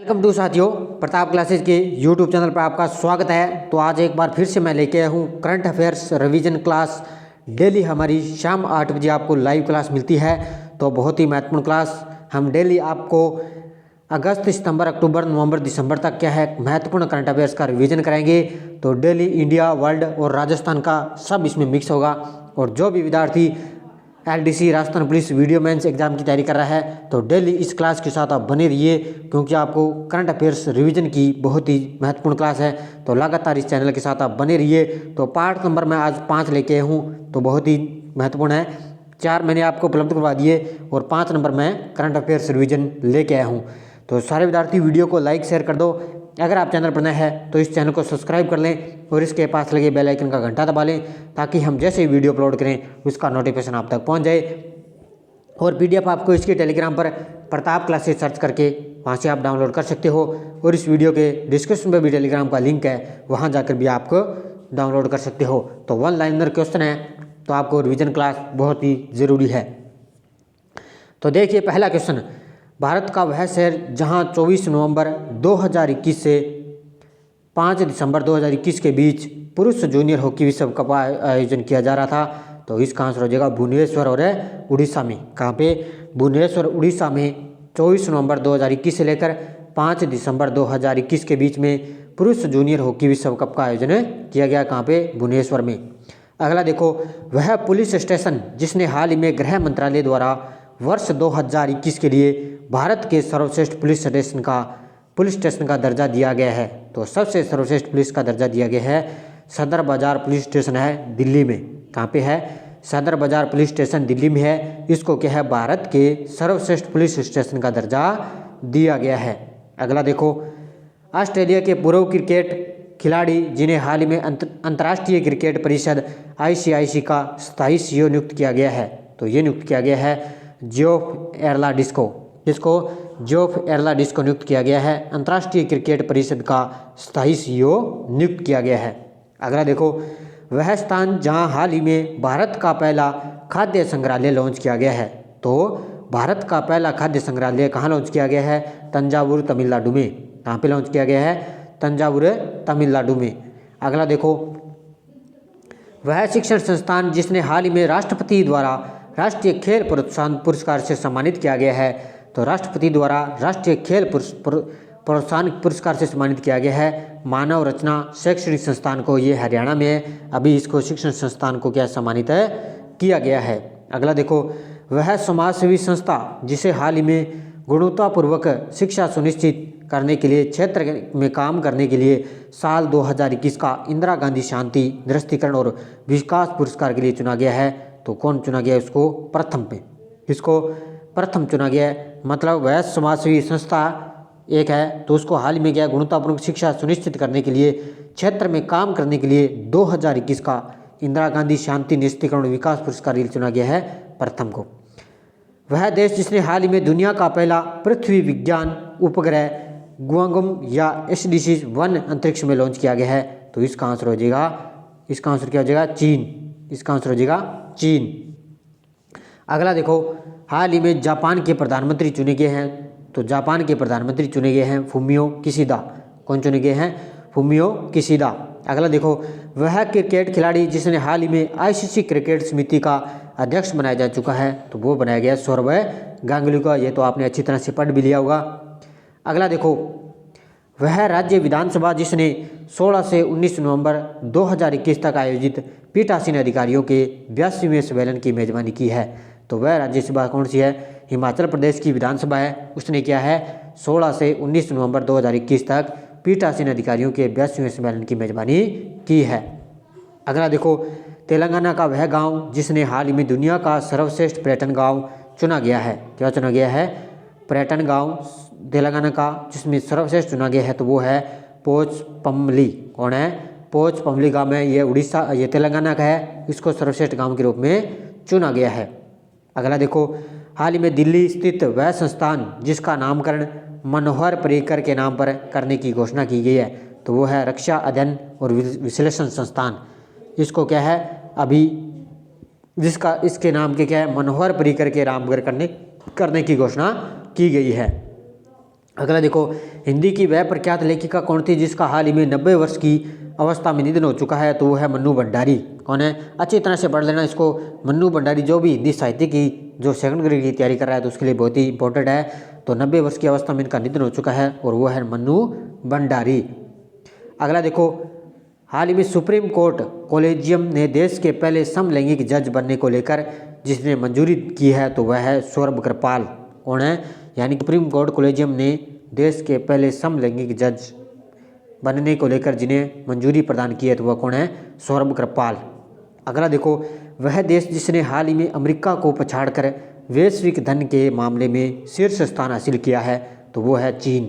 Welcome to साथियों, Pratap classes के YouTube channel पर आपका स्वागत है। तो आज एक बार फिर से मैं लेके आया हूँ current affairs revision class. Daily हमारी शाम 8 बजे आपको लाइव क्लास मिलती है। तो बहुत ही महत्वपूर्ण क्लास हम डेली आपको अगस्त, सितंबर, अक्टूबर, नवंबर, दिसंबर तक क्या है महत्वपूर्ण करंट अफेयर्स का रिवीजन कराएंगे। तो डेली इंडिया, वर्ल्ड और राजस्थान का सब इसमें मिक्स होगा। और जो भी विद्यार्थी LDC Rajasthan police video mains exam की तैयारी कर रहा है तो डेली इस क्लास के साथ आप बने रहिए, क्योंकि आपको करंट अफेयर्स रिवीजन की बहुत ही महत्वपूर्ण क्लास है। तो लगातार इस चैनल के साथ आप बने रहिए। तो पार्ट नंबर मैं आज 5 लेके आया हूँ, तो बहुत ही महत्वपूर्ण है। 4 मैंने आपको उपलब्ध करवा दिए और 5 नंबर मैं करंट अफेयर्स रिवीजन लेके आया हूँ। तो सारे विद्यार्थी वीडियो को लाइक शेयर कर दो। अगर आप चैनल पर नए हैं तो इस चैनल को सब्सक्राइब कर लें और इसके पास लगे बेल आइकन का घंटा दबा लें, ताकि हम जैसे ही वीडियो अपलोड करें उसका नोटिफिकेशन आप तक पहुंच जाए। और PDF आपको इसके टेलीग्राम पर प्रताप क्लासेस सर्च करके वहां से आप डाउनलोड कर सकते हो। और इस वीडियो के डिस्क्रिप्शन में भी टेलीग्राम का लिंक है, वहां जाकर भी आपको डाउनलोड कर सकते हो। तो 1 लाइनर क्वेश्चन है, तो आपको रिविजन क्लास बहुत ही ज़रूरी है। तो देखिए पहला क्वेश्चन, भारत का वह शहर जहां 24 नवंबर 2021 से 5 दिसंबर 2021 के बीच पुरुष जूनियर हॉकी विश्व कप का आयोजन किया जा रहा था। तो इसका आंसर हो जाएगा भुवनेश्वर और उड़ीसा में। कहाँ पे? भुवनेश्वर उड़ीसा में 24 नवंबर 2021 से लेकर 5 दिसंबर 2021 के बीच में पुरुष जूनियर हॉकी विश्व कप का आयोजन किया गया। कहाँ पे? भुवनेश्वर में। अगला देखो, वह पुलिस स्टेशन जिसने हाल ही में गृह मंत्रालय द्वारा वर्ष 2021 के लिए भारत के सर्वश्रेष्ठ पुलिस स्टेशन का दर्जा दिया गया है। तो सबसे सर्वश्रेष्ठ पुलिस का दर्जा दिया गया है सदर बाजार पुलिस स्टेशन है दिल्ली में। कहाँ पे है? सदर बाजार पुलिस स्टेशन दिल्ली में है। इसको क्या है? भारत के सर्वश्रेष्ठ पुलिस स्टेशन का दर्जा दिया गया है। अगला देखो, ऑस्ट्रेलिया के पूर्व क्रिकेट खिलाड़ी जिन्हें हाल ही में अंतर्राष्ट्रीय क्रिकेट परिषद ICIC का स्थायी CEO नियुक्त किया गया है। तो ये नियुक्त किया गया है जियोफ एर्लाडिस को। इसको जियोफ एर्लाडिस को नियुक्त किया गया है। अंतर्राष्ट्रीय क्रिकेट परिषद का स्थायी CEO नियुक्त किया गया है। अगला देखो, वह स्थान जहां हाल ही में भारत का पहला खाद्य संग्रहालय लॉन्च किया गया है। तो भारत का पहला खाद्य संग्रहालय कहाँ लॉन्च किया गया है? तंजावुर, तमिलनाडु में। कहाँ पे लॉन्च किया गया है? तंजावुर, तमिलनाडु में। अगला देखो, वह शिक्षण संस्थान जिसने हाल ही में राष्ट्रपति द्वारा राष्ट्रीय खेल प्रोत्साहन पुरस्कार से सम्मानित किया गया है। तो राष्ट्रपति द्वारा राष्ट्रीय खेल प्रोत्साहन पुरस्कार से सम्मानित किया गया है मानव रचना शैक्षणिक संस्थान को। ये हरियाणा में है। अभी इसको शिक्षण संस्थान को क्या सम्मानित किया गया है। अगला देखो, वह समाजसेवी संस्था जिसे हाल ही में गुणवत्तापूर्वक शिक्षा सुनिश्चित करने के लिए क्षेत्र में काम करने के लिए साल 2021 का इंदिरा गांधी शांति निरस्तीकरण और विकास पुरस्कार के लिए चुना गया है। तो कौन चुना गया? इसको प्रथम पे, इसको प्रथम चुना गया है। मतलब वह समाजसेवी संस्था एक है, तो उसको हाल ही में क्या गुणवत्तापूर्ण शिक्षा सुनिश्चित करने के लिए क्षेत्र में काम करने के लिए 2021 का इंदिरा गांधी शांति निरस्तीकरण और विकास पुरस्कार के लिए चुना गया है प्रथम को। वह देश जिसने हाल ही में दुनिया का पहला पृथ्वी विज्ञान उपग्रह गुआंगम या SDC-1 अंतरिक्ष में लॉन्च किया गया है। तो इसका आंसर हो जाएगा, इसका आंसर क्या हो जाएगा? चीन। इसका आंसर हो जाएगा चीन। अगला देखो, हाल ही में जापान के प्रधानमंत्री चुने गए हैं। तो जापान के प्रधानमंत्री चुने गए हैं फुमियो किशिदा। कौन चुने गए हैं? Fumio Kishida. अगला देखो, वह क्रिकेट खिलाड़ी जिसने हाल ही में ICC क्रिकेट समिति का अध्यक्ष बनाया जा चुका है। तो वो बनाया गया सौरव गांगुली का। ये तो आपने अच्छी तरह से पढ़ भी लिया होगा। अगला देखो, वह राज्य विधानसभा जिसने 16 से 19 नवंबर 2021 तक आयोजित पीठासीन अधिकारियों के 82वें सम्मेलन की मेजबानी की है। तो वह राज्यसभा कौन सी है? हिमाचल प्रदेश की विधानसभा है। उसने क्या है? 16 से 19 नवंबर 2021 तक पीठासीन अधिकारियों के 82वें सम्मेलन की मेजबानी की है। अगला देखो, तेलंगाना का वह गांव जिसने हाल ही में दुनिया का सर्वश्रेष्ठ पर्यटन गांव चुना गया है। क्या चुना गया है? पर्यटन गांव तेलंगाना का जिसमें सर्वश्रेष्ठ चुना गया है, तो वो है पोचपमली। कौन है? पोचपमली गांव है। ये उड़ीसा, ये तेलंगाना का है। इसको सर्वश्रेष्ठ गांव के रूप में चुना गया है। अगला देखो, हाल ही में दिल्ली स्थित वह संस्थान जिसका नामकरण मनोहर पर्रिकर के नाम पर करने की घोषणा की गई है। तो वो है रक्षा अध्ययन और विश्लेषण संस्थान। इसको क्या है? अभी जिसका इसके नाम के क्या है? मनोहर पर्रिकर के नाम पर करने की घोषणा की गई है। अगला देखो, हिंदी की वह प्रख्यात लेखिका कौन थी जिसका हाल ही में 90 वर्ष की अवस्था में निधन हो चुका है? तो वो है मन्नू भंडारी। कौन है? अच्छी तरह से पढ़ लेना इसको। मन्नू भंडारी जो भी हिंदी साहित्य की जो सेकंड ग्रेड की तैयारी कर रहा है तो उसके लिए बहुत ही इंपॉर्टेंट है। तो 90 वर्ष की अवस्था में इनका निधन हो चुका है और वो है मन्नू भंडारी। अगला देखो, हाल ही में सुप्रीम कोर्ट कोलेजियम ने देश के पहले समलैंगिक जज बनने को लेकर जिसने मंजूरी की है तो वह है सौरभ कृपाल। कौन है? यानी सुप्रीम कोर्ट कोलेजियम ने देश के पहले समलैंगिक जज बनने को लेकर जिन्हें मंजूरी प्रदान की है तो वह कौन है? सौरभ कृपाल। अगला देखो, वह देश जिसने हाल ही में अमेरिका को पछाड़कर वैश्विक धन के मामले में शीर्ष स्थान हासिल किया है तो वो है चीन।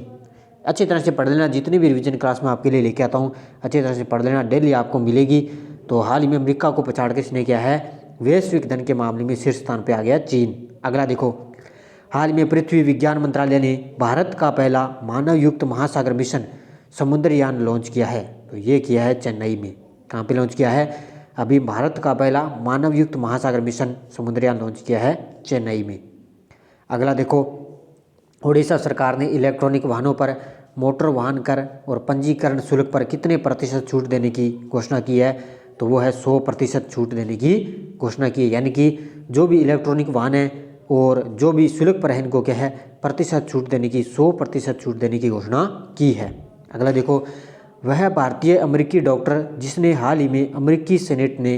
अच्छी तरह से पढ़ लेना, जितनी भी रिवीजन क्लास में आपके लिए लेके आता हूँ अच्छी तरह से पढ़ लेना, डेली आपको मिलेगी। तो हाल ही में अमेरिका को पछाड़ के इसने क्या है? वैश्विक धन के मामले में शीर्ष स्थान पे आ गया चीन। अगला देखो, हाल में पृथ्वी विज्ञान मंत्रालय ने भारत का पहला मानव युक्त महासागर मिशन समुद्रयान लॉन्च किया है। तो ये किया है चेन्नई में। कहाँ पे लॉन्च किया है? अभी भारत का पहला मानव युक्त महासागर मिशन समुद्रयान लॉन्च किया है चेन्नई में। अगला देखो, उड़ीसा सरकार ने इलेक्ट्रॉनिक वाहनों पर मोटर वाहन कर और पंजीकरण शुल्क पर कितने प्रतिशत छूट देने की घोषणा की है? तो वो है 100% छूट देने की घोषणा की है। यानी कि जो भी इलेक्ट्रॉनिक वाहन है और जो भी शुल्क पर है इनको क्या है? प्रतिशत छूट देने की 100% छूट देने की घोषणा की है। अगला देखो, वह भारतीय अमेरिकी डॉक्टर जिसने हाल ही में अमेरिकी सेनेट ने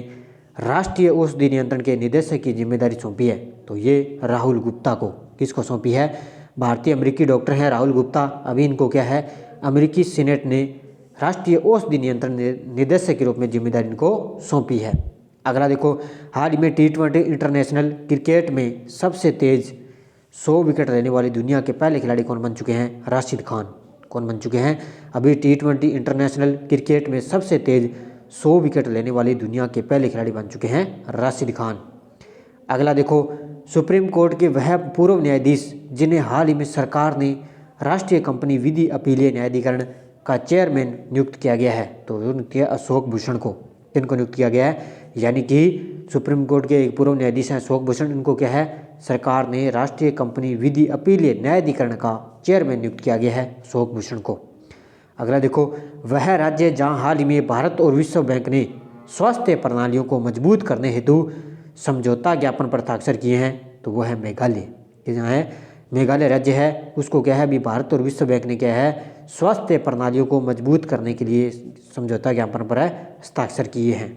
राष्ट्रीय औषधि नियंत्रण के निदेशक की जिम्मेदारी सौंपी है तो ये राहुल गुप्ता को। किसको सौंपी है? भारतीय अमेरिकी डॉक्टर हैं राहुल गुप्ता। अभी इनको क्या है? अमेरिकी सीनेट ने राष्ट्रीय औषधि नियंत्रण निदेशक के रूप में जिम्मेदारी इनको सौंपी है। अगला देखो, हाल ही में T20 इंटरनेशनल क्रिकेट में सबसे तेज 100 विकेट लेने वाली दुनिया के पहले खिलाड़ी कौन बन चुके हैं? राशिद खान। कौन बन चुके हैं? अभी T20 इंटरनेशनल क्रिकेट में सबसे तेज 100 विकेट लेने वाली दुनिया के पहले खिलाड़ी बन चुके हैं राशिद खान। अगला देखो, सुप्रीम कोर्ट के वह पूर्व न्यायाधीश जिन्हें हाल ही में सरकार ने राष्ट्रीय कंपनी विधि अपीलीय न्यायाधिकरण का चेयरमैन नियुक्त किया गया है तो उनके अशोक भूषण को। किनको नियुक्त किया गया है? यानी कि सुप्रीम कोर्ट के एक पूर्व न्यायाधीश हैं अशोक भूषण। इनको क्या है? सरकार ने राष्ट्रीय कंपनी विधि अपीलीय न्यायाधिकरण का चेयरमैन नियुक्त किया गया है अशोक भूषण को। अगला देखो, वह राज्य जहाँ हाल ही में भारत और विश्व बैंक ने स्वास्थ्य प्रणालियों को मजबूत करने हेतु समझौता ज्ञापन पर हस्ताक्षर किए हैं तो वो है मेघालय। जहाँ है मेघालय राज्य है उसको क्या है? अभी भारत और विश्व बैंक ने क्या है? स्वास्थ्य प्रणालियों को मजबूत करने के लिए समझौता ज्ञापन पर हस्ताक्षर किए हैं।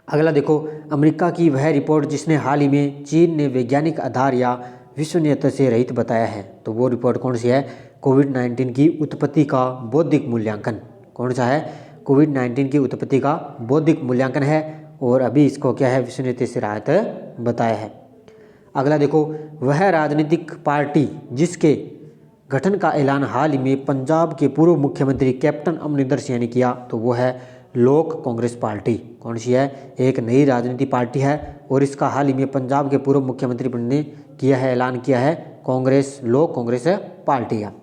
अगला देखो, अमेरिका की वह रिपोर्ट जिसने हाल ही में चीन ने वैज्ञानिक आधार या विश्वसनीयता से रहित बताया है तो वो रिपोर्ट कौन सी है? कोविड-19 की उत्पत्ति का बौद्धिक मूल्यांकन। कौन सा है? कोविड-19 की उत्पत्ति का बौद्धिक मूल्यांकन है और अभी इसको क्या है? विश्वसनीयता से रहित बताया है। अगला देखो, वह राजनीतिक पार्टी जिसके गठन का ऐलान हाल ही में पंजाब के पूर्व मुख्यमंत्री कैप्टन अमरिंदर सिंह ने किया तो वो है लोक कांग्रेस पार्टी। कौन सी है? एक नई राजनीति पार्टी है और इसका हाल ही में पंजाब के पूर्व मुख्यमंत्री ने किया है, ऐलान किया है, कांग्रेस लोक कांग्रेस पार्टी है।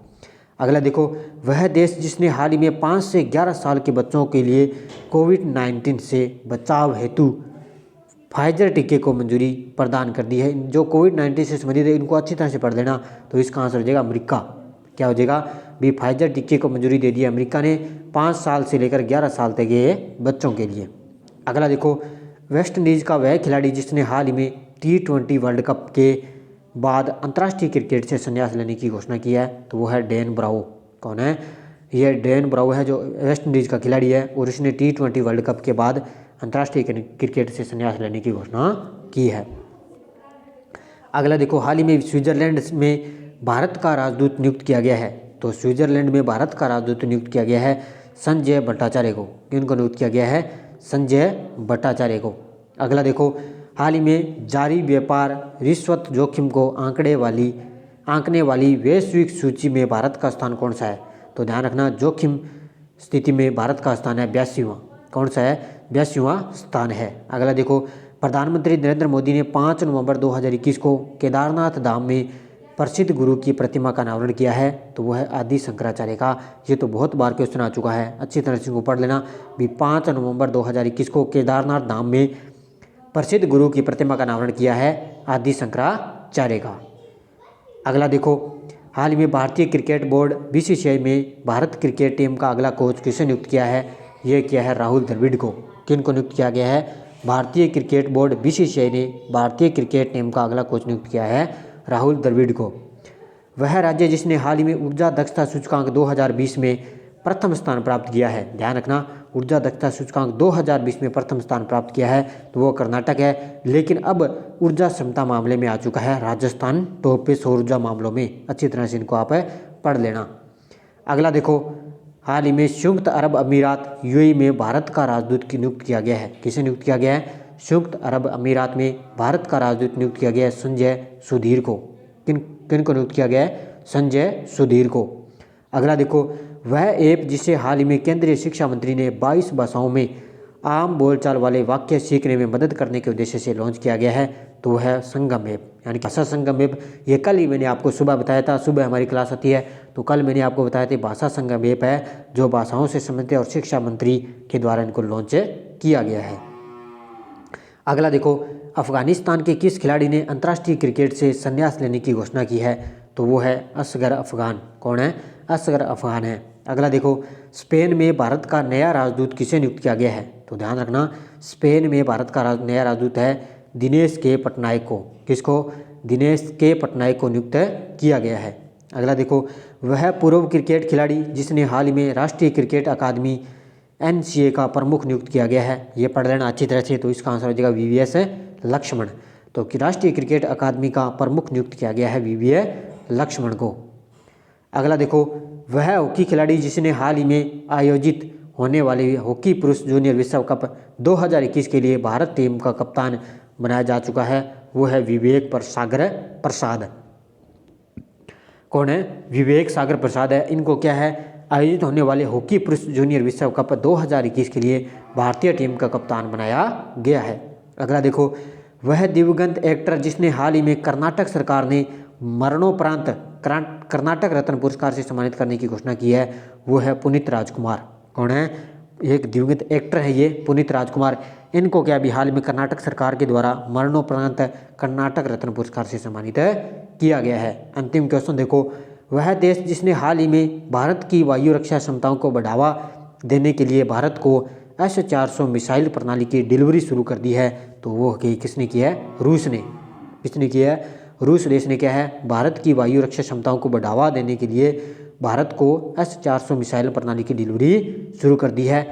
अगला देखो, वह देश जिसने हाल ही में 5 से 11 साल के बच्चों के लिए कोविड-19 से बचाव हेतु फाइजर टीके को मंजूरी प्रदान कर दी है। जो कोविड-19 से संबंधित है इनको अच्छी तरह से पढ़ लेना। तो इसका आंसर हो जाएगा अमेरिका। क्या हो जाएगा? भी फाइजर टीके को मंजूरी दे दी है अमेरिका ने 5 साल से लेकर 11 साल तक के बच्चों के लिए। अगला देखो, वेस्ट इंडीज़ का वह खिलाड़ी जिसने हाल ही में T20 वर्ल्ड कप के बाद अंतर्राष्ट्रीय क्रिकेट से संन्यास लेने की घोषणा की है तो वो है डेन ब्रावो। कौन है? यह डेन ब्रावो है जो वेस्ट इंडीज़ का खिलाड़ी है और इसने T20 वर्ल्ड कप के बाद अंतर्राष्ट्रीय क्रिकेट से संन्यास लेने की घोषणा की है। अगला देखो, हाल ही में स्विट्जरलैंड में भारत का राजदूत नियुक्त किया गया है तो स्विट्जरलैंड में भारत का राजदूत नियुक्त किया गया है संजय भट्टाचार्य को। किनको नियुक्त किया गया है? संजय भट्टाचार्य को। अगला देखो, हाल ही में जारी व्यापार रिश्वत जोखिम को आंकने वाली वैश्विक सूची में भारत का स्थान कौन सा है? तो ध्यान रखना, जोखिम स्थिति में भारत का स्थान है 82वां। कौन सा है? 82वां स्थान है। अगला देखो, प्रधानमंत्री नरेंद्र मोदी ने 5 नवंबर 2021 को केदारनाथ धाम में प्रसिद्ध गुरु की प्रतिमा का अनावरण किया है तो वह है आदि शंकराचार्य का। ये तो बहुत बार क्वेश्चन आ चुका है, अच्छी तरह से इसको पढ़ लेना। भी 5 नवंबर 2021 को केदारनाथ धाम में प्रसिद्ध गुरु की प्रतिमा का अनावरण किया है आदि शंकराचार्य का। अगला देखो, हाल ही में भारतीय क्रिकेट बोर्ड बीसीसीआई में भारत क्रिकेट टीम का अगला कोच किसे नियुक्त किया है? ये किया है राहुल द्रविड़ को। किन को नियुक्त किया गया है? भारतीय क्रिकेट बोर्ड बीसीसीआई ने भारतीय क्रिकेट टीम का अगला कोच नियुक्त किया है राहुल द्रविड़ को। वह राज्य जिसने हाल ही में ऊर्जा दक्षता सूचकांक 2020 में प्रथम स्थान प्राप्त किया है, ध्यान रखना, ऊर्जा दक्षता सूचकांक 2020 में प्रथम स्थान प्राप्त किया है तो वो कर्नाटक है। लेकिन अब ऊर्जा क्षमता मामले में आ चुका है राजस्थान टॉप पे सौर ऊर्जा मामलों में। अच्छी तरह से इनको आप पढ़ लेना। अगला देखो, हाल ही में संयुक्त अरब अमीरात यूएई में भारत का राजदूत नियुक्त किया गया है। किसे नियुक्त किया गया है? संयुक्त अरब अमीरात में भारत का राजदूत नियुक्त किया गया है संजय सुधीर को। किन को नियुक्त किया गया है? संजय सुधीर को। अगला देखो, वह ऐप जिसे हाल ही में केंद्रीय शिक्षा मंत्री ने 22 भाषाओं में आम बोलचाल वाले वाक्य सीखने में मदद करने के उद्देश्य से लॉन्च किया गया है तो वह है संगम ऐप, यानी भाषा संगम ऐप। ये कल ही मैंने आपको सुबह बताया था, सुबह हमारी क्लास आती है तो कल मैंने आपको बताया था भाषा संगम ऐप है जो भाषाओं से संबंधित और शिक्षा मंत्री के द्वारा इनको लॉन्च किया गया है। अगला देखो, अफगानिस्तान के किस खिलाड़ी ने अंतर्राष्ट्रीय क्रिकेट से संन्यास लेने की घोषणा की है? तो वो है असगर अफगान। कौन है? असगर अफगान है। अगला देखो, स्पेन में भारत का नया राजदूत किसे नियुक्त किया गया है? तो ध्यान रखना, स्पेन में भारत का नया राजदूत है दिनेश के पटनायक को। किसको? दिनेश के पटनायक को नियुक्त किया गया है। अगला देखो, वह पूर्व क्रिकेट खिलाड़ी जिसने हाल ही में राष्ट्रीय क्रिकेट अकादमी एनसीए का प्रमुख नियुक्त किया गया है, ये पढ़ लेना अच्छी तरह से। तो इसका आंसर हो जाएगा वीवीएस लक्ष्मण। तो कि राष्ट्रीय क्रिकेट अकादमी का प्रमुख नियुक्त किया गया है वीवीएस लक्ष्मण को। अगला देखो, वह हॉकी खिलाड़ी जिसने हाल ही में आयोजित होने वाले हॉकी पुरुष जूनियर विश्व कप 2021 के लिए भारत टीम का कप्तान बनाया जा चुका है वो है विवेक सागर प्रसाद। कौन है? विवेक सागर प्रसाद है। इनको क्या है? आयोजित होने वाले हॉकी पुरुष जूनियर विश्व कप 2021 के लिए भारतीय टीम का कप्तान बनाया गया है। अगला देखो, वह दिवंगत एक्टर जिसने हाल ही में कर्नाटक सरकार ने मरणोपरांत कर्नाटक रत्न पुरस्कार से सम्मानित करने की घोषणा की है वो है पुनीत राजकुमार। कौन है? एक दिवंगत एक्टर है ये पुनीत राजकुमार। इनको क्या अभी हाल में कर्नाटक सरकार के द्वारा मरणोपरांत कर्नाटक रत्न पुरस्कार से सम्मानित किया गया है। अंतिम क्वेश्चन देखो, वह देश जिसने हाल ही में भारत की वायु रक्षा क्षमताओं को बढ़ावा देने के लिए भारत को S-400 मिसाइल प्रणाली की डिलीवरी शुरू कर दी है तो वो किसने किया है? रूस ने। किसने किया है? रूस देश ने क्या है? भारत की वायु रक्षा क्षमताओं को बढ़ावा देने के लिए भारत को S-400 मिसाइल प्रणाली की डिलीवरी शुरू कर दी है।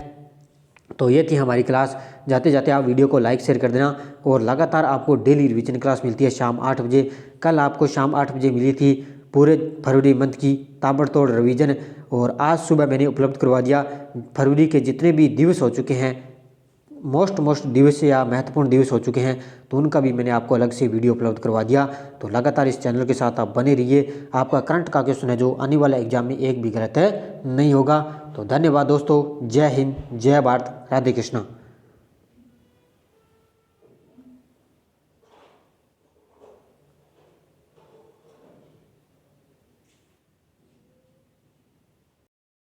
तो ये थी हमारी क्लास। जाते जाते आप वीडियो को लाइक शेयर कर देना और लगातार आपको डेली रिवीजन क्लास मिलती है शाम 8 बजे। कल आपको शाम 8 बजे मिली थी पूरे फरवरी मंथ की ताबड़तोड़ रिवीजन और आज सुबह मैंने उपलब्ध करवा दिया फरवरी के जितने भी दिवस हो चुके हैं, मोस्ट दिवस या महत्वपूर्ण दिवस हो चुके हैं तो उनका भी मैंने आपको अलग से वीडियो उपलब्ध करवा दिया। तो लगातार इस चैनल के साथ आप बने रहिए। आपका करंट का क्वेश्चन है जो आने वाले एग्जाम में एक भी गलत नहीं होगा। तो धन्यवाद दोस्तों। जय हिंद, जय भारत, राधे कृष्णा।